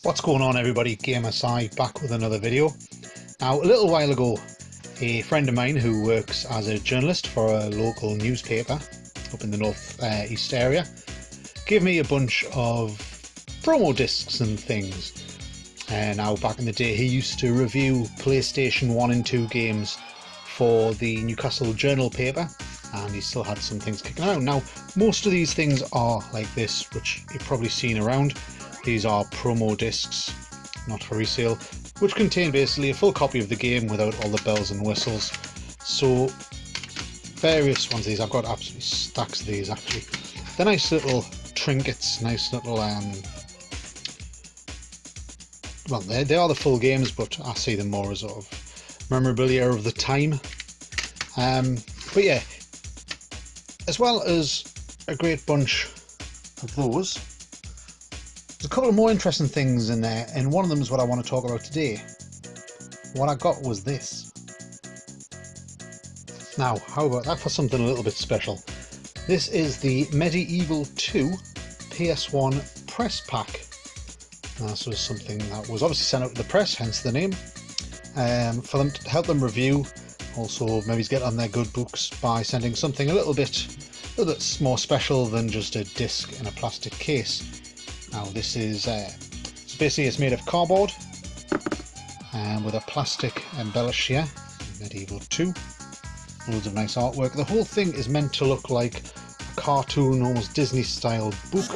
What's going on, everybody? GamerSci back with another video. Now, a little while ago, a friend of mine who works as a journalist for a local newspaper up in the north east area gave me a bunch of promo discs and things. Now, back in the day, he used to review PlayStation 1 and 2 games for the Newcastle Journal paper, and he still had some things kicking around. Now, most of these things are like this, which you've probably seen around. These are promo discs, not for resale, which contain basically a full copy of the game without all the bells and whistles. So, various ones of these. I've got absolutely stacks of these, actually. They're nice little trinkets, nice little, well, they are the full games, but I see them more as sort of memorabilia of the time. But yeah, as well as a great bunch of those, there's a couple of more interesting things in there, and one of them is what I want to talk about today. What I got was this. Now, how about that for something a little bit special? This is the Medieval 2 PS1 press pack. This was something that was obviously sent out to the press, hence the name, for them to help them review. Also, maybe get on their good books by sending something a little bit more special than just a disc in a plastic case. Now, this is so basically it's made of cardboard with a plastic embellish here. Medieval 2, loads of nice artwork. The whole thing is meant to look like a cartoon, almost Disney-style book.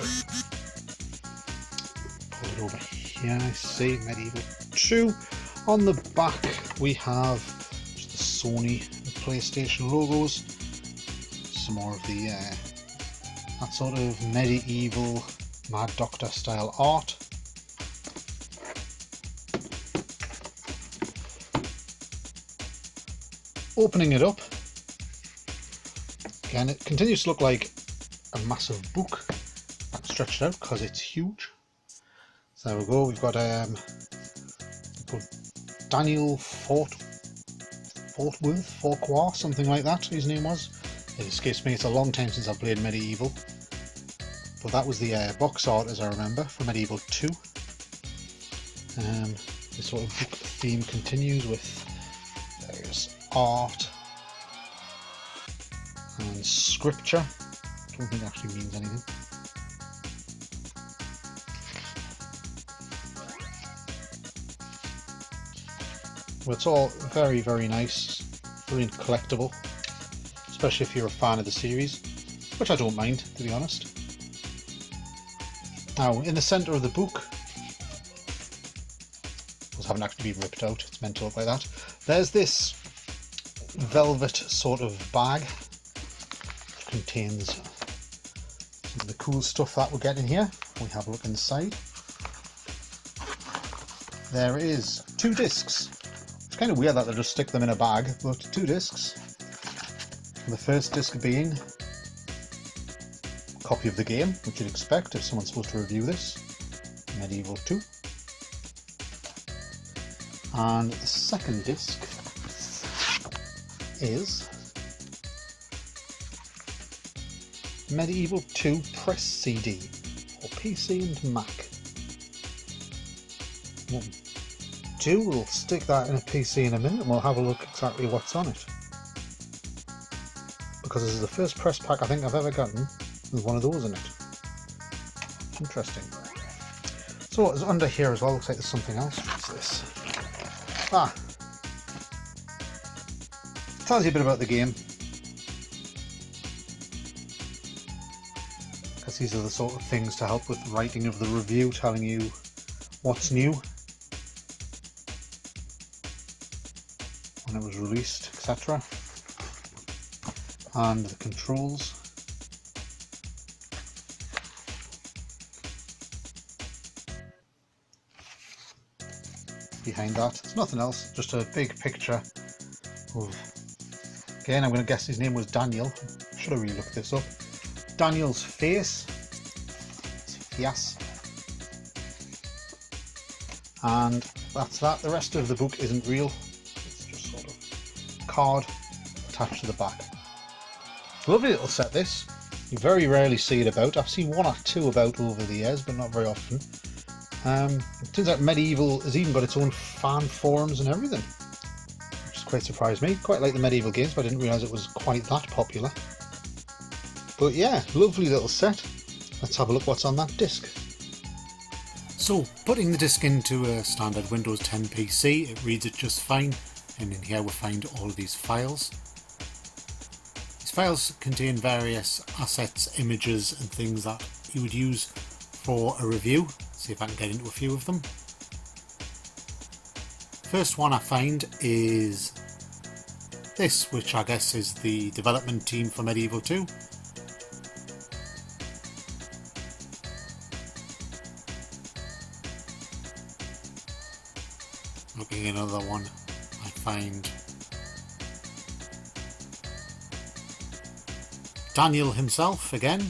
Pull it over here. I see Medieval 2. On the back, we have just the Sony and PlayStation logos. Some more of the that sort of medieval Mad Doctor style art. Opening it up, again it continues to look like a massive book. I'm stretched out because it's huge. So there we go, we've got Daniel Forquar, something like that his name was. It escapes me, it's a long time since I've played Medieval. But that was the box art, as I remember, for Medieval 2. This sort of book theme continues with various art and scripture. I don't think it actually means anything. But it's all very, very nice, brilliant collectible, especially if you're a fan of the series, which I don't mind, to be honest. Now, in the centre of the book, those haven't actually been ripped out, it's meant to look like that. There's this velvet sort of bag, which contains some of the cool stuff that we're getting here. We have a look inside. There is 2 discs. It's kind of weird that they just stick them in a bag, but 2 discs. The first disc being copy of the game, which you'd expect if someone's supposed to review this, Medieval 2. And the second disc is Medieval 2 Press CD for PC and Mac. We'll stick that in a PC in a minute and we'll have a look exactly what's on it. Because this is the first press pack I think I've ever gotten with one of those in it. Interesting. So what is under here as well? Looks like there's something else. What's this? Tells you a bit about the game. Because these are the sort of things to help with writing of the review, telling you what's new, when it was released, etc. And the controls. Behind that, it's nothing else, just a big picture of, again I'm going to guess his name was Daniel, should have really looked this up, Daniel's face, yes, and that's that. The rest of the book isn't real, it's just sort of card attached to the back. Lovely little set this, you very rarely see it about. I've seen one or two about over the years, but not very often. It turns out Medieval has even got its own fan forums and everything, which has quite surprised me. Quite like the Medieval games, but I didn't realise it was quite that popular. But yeah, lovely little set. Let's have a look what's on that disc. So, putting the disc into a standard Windows 10 PC, it reads it just fine, and in here we'll find all of these files. These files contain various assets, images and things that you would use for a review. Let's see if I can get into a few of them. First one I find is this, which I guess is the development team for Medieval 2. Looking at another one, I find Daniel himself again.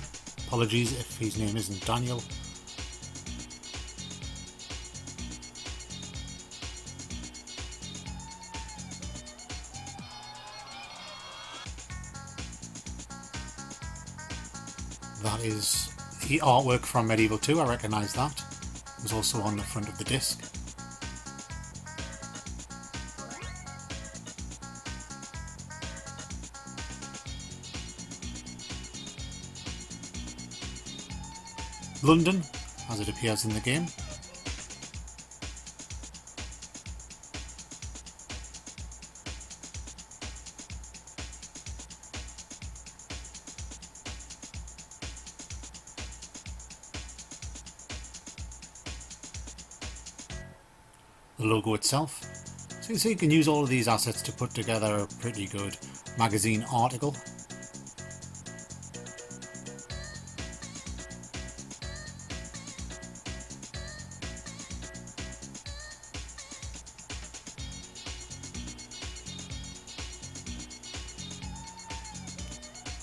Apologies if his name isn't Daniel. That is the artwork from Medieval 2, I recognise that. It was also on the front of the disc. London, as it appears in the game. The logo itself. So you see you can use all of these assets to put together a pretty good magazine article.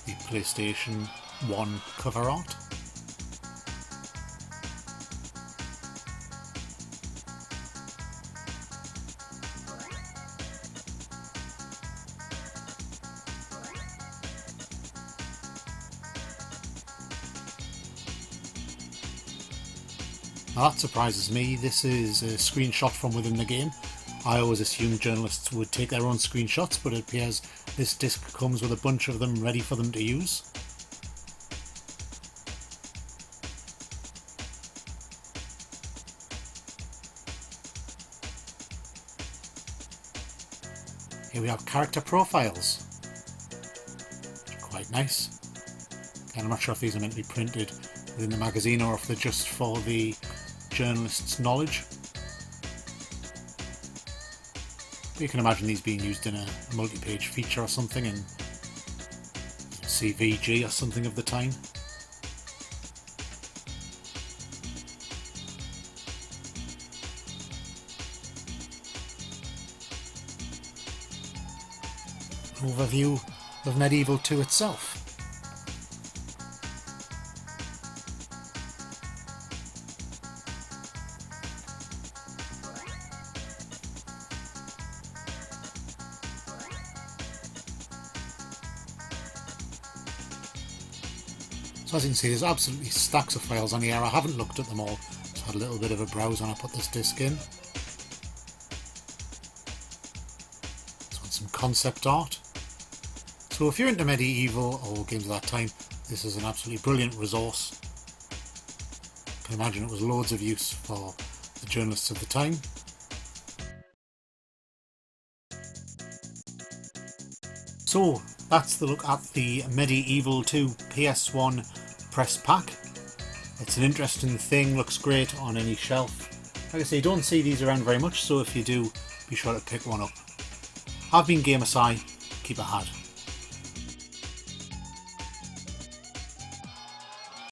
The PlayStation 1 cover art. Now that surprises me. This is a screenshot from within the game. I always assumed journalists would take their own screenshots, but it appears this disc comes with a bunch of them ready for them to use. Here we have character profiles. Quite nice. And I'm not sure if these are meant to be printed within the magazine or if they're just for the journalist's knowledge. But you can imagine these being used in a multi-page feature or something in CVG or something of the time. Overview of Medieval 2 itself. So as you can see, there's absolutely stacks of files on here. I haven't looked at them all, just had a little bit of a browse when I put this disc in. This one's some concept art. So if you're into Medieval or games of that time, this is an absolutely brilliant resource. I can imagine it was loads of use for the journalists of the time. So that's the look at the Medieval 2 PS1 press pack. It's an interesting thing, looks great on any shelf. Like I say, you don't see these around very much, so if you do, be sure to pick one up. I've been GamerSci, keep it hard.